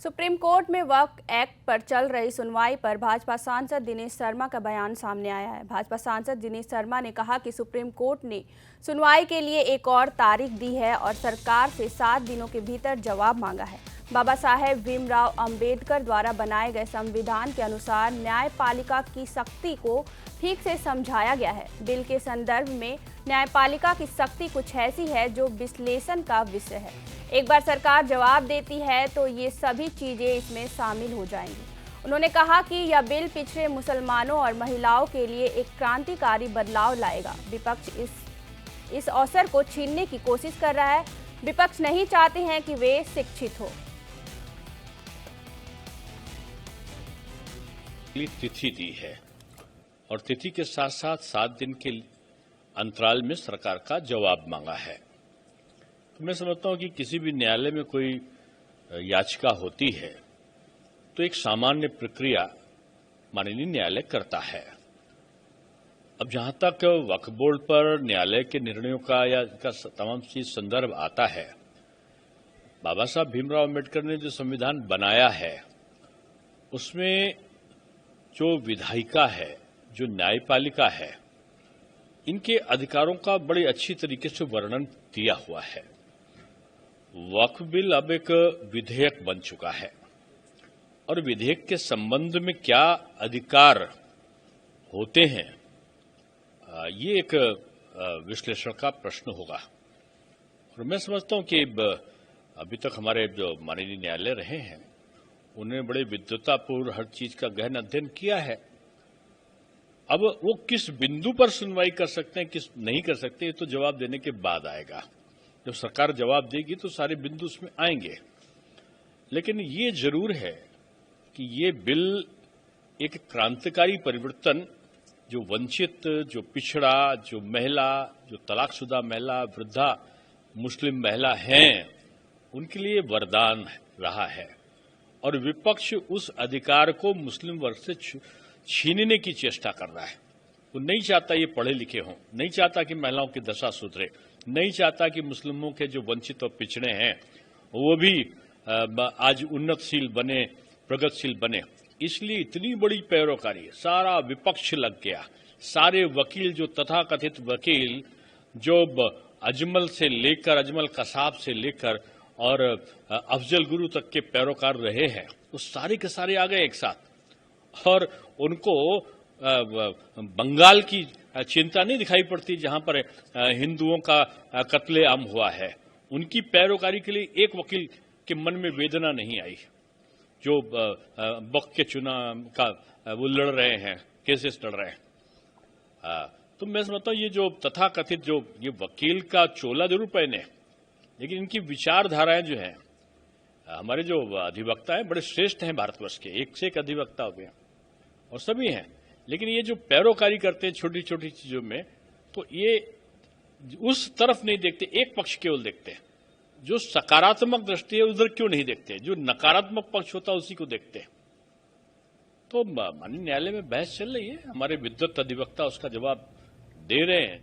Supreme court में वक्फ act पर चल रही सुनवाई पर भाजपा सांसद दिनेश शर्मा का बयान सामने आया है। भाजपा सांसद दिनेश शर्मा ने कहा कि सुप्रीम कोर्ट ने सुनवाई के लिए एक और तारीख दी है और सरकार से 7 दिनों के भीतर जवाब मांगा है। बाबा साहेब भीमराव अंबेडकर द्वारा बनाए गए संविधान के अनुसार न्यायपालिका की शक्ति को ठीक से समझाया गया है। बिल के संदर्भ में न्यायपालिका की शक्ति कुछ ऐसी है जो विश्लेषण का विषय है। एक बार सरकार जवाब देती है तो ये सभी चीजें इसमें शामिल हो जाएंगी। उन्होंने कहा कि यह बिल पिछड़े मुसलमानों और महिलाओं के लिए एक क्रांतिकारी बदलाव लाएगा। विपक्ष इस अवसर को छीनने की कोशिश कर रहा है। विपक्ष नहीं चाहते हैं कि वे शिक्षित हो। तिथि दी है और तिथि के साथ साथ 7 दिन के अंतराल में सरकार का जवाब मांगा है। तो मैं समझता हूं कि किसी भी न्यायालय में कोई याचिका होती है तो एक सामान्य प्रक्रिया माननीय न्यायालय करता है। अब जहां तक वक्फ बोर्ड पर न्यायालय के निर्णयों का या इनका तमाम चीज संदर्भ आता है, बाबा साहब भीमराव अम्बेडकर ने जो संविधान बनाया है उसमें जो विधायिका है, जो न्यायपालिका है, इनके अधिकारों का बड़ी अच्छी तरीके से वर्णन दिया हुआ है। वक्फ बिल अब एक विधेयक बन चुका है और विधेयक के संबंध में क्या अधिकार होते हैं, ये एक विश्लेषण का प्रश्न होगा। और मैं समझता हूं कि अभी तक हमारे जो माननीय न्यायालय रहे हैं उन्होंने बड़े विद्वतापूर्ण हर चीज का गहन अध्ययन किया है। अब वो किस बिंदु पर सुनवाई कर सकते हैं, किस नहीं कर सकते, ये तो जवाब देने के बाद आएगा। जब सरकार जवाब देगी तो सारे बिंदु उसमें आएंगे। लेकिन ये जरूर है कि ये बिल एक क्रांतिकारी परिवर्तन, जो वंचित, जो पिछड़ा, जो महिला, जो तलाकशुदा महिला, वृद्धा मुस्लिम महिला हैं, उनके लिए वरदान रहा है। और विपक्ष उस अधिकार को मुस्लिम वर्ग से छीनने की चेष्टा कर रहा है। वो नहीं चाहता ये पढ़े लिखे हों, नहीं चाहता कि महिलाओं की दशा सुधरे, नहीं चाहता कि मुस्लिमों के जो वंचित और पिछड़े हैं वो भी आज उन्नतशील बने, प्रगतिशील बने। इसलिए इतनी बड़ी पैरोकारी, सारा विपक्ष लग गया। सारे वकील, जो तथाकथित वकील, जो अजमल कसाब से लेकर और अफजल गुरु तक के पैरोकार रहे हैं, वो सारे के सारे आ गए एक साथ। और उनको बंगाल की चिंता नहीं दिखाई पड़ती जहां पर हिंदुओं का कत्लेआम हुआ है। उनकी पैरोकारी के लिए एक वकील के मन में वेदना नहीं आई जो वक्त के चुनाव का वो लड़ रहे हैं, केसेस लड़ रहे हैं। तो मैं समझता हूं ये जो तथाकथित जो ये वकील का चोला जरूर पहने, लेकिन इनकी विचारधाराएं जो हैं, हमारे जो अधिवक्ता हैं बड़े श्रेष्ठ हैं भारतवर्ष के, एक से एक अधिवक्ता हो गए और सभी हैं। लेकिन ये जो पैरोकारी करते हैं छोटी छोटी चीजों में, तो ये उस तरफ नहीं देखते, एक पक्ष केवल देखते हैं। जो सकारात्मक दृष्टि है उधर क्यों नहीं देखते, जो नकारात्मक पक्ष होता है उसी को देखते हैं। तो माननीय न्यायालय में बहस चल रही है, हमारे विद्वत अधिवक्ता उसका जवाब दे रहे हैं।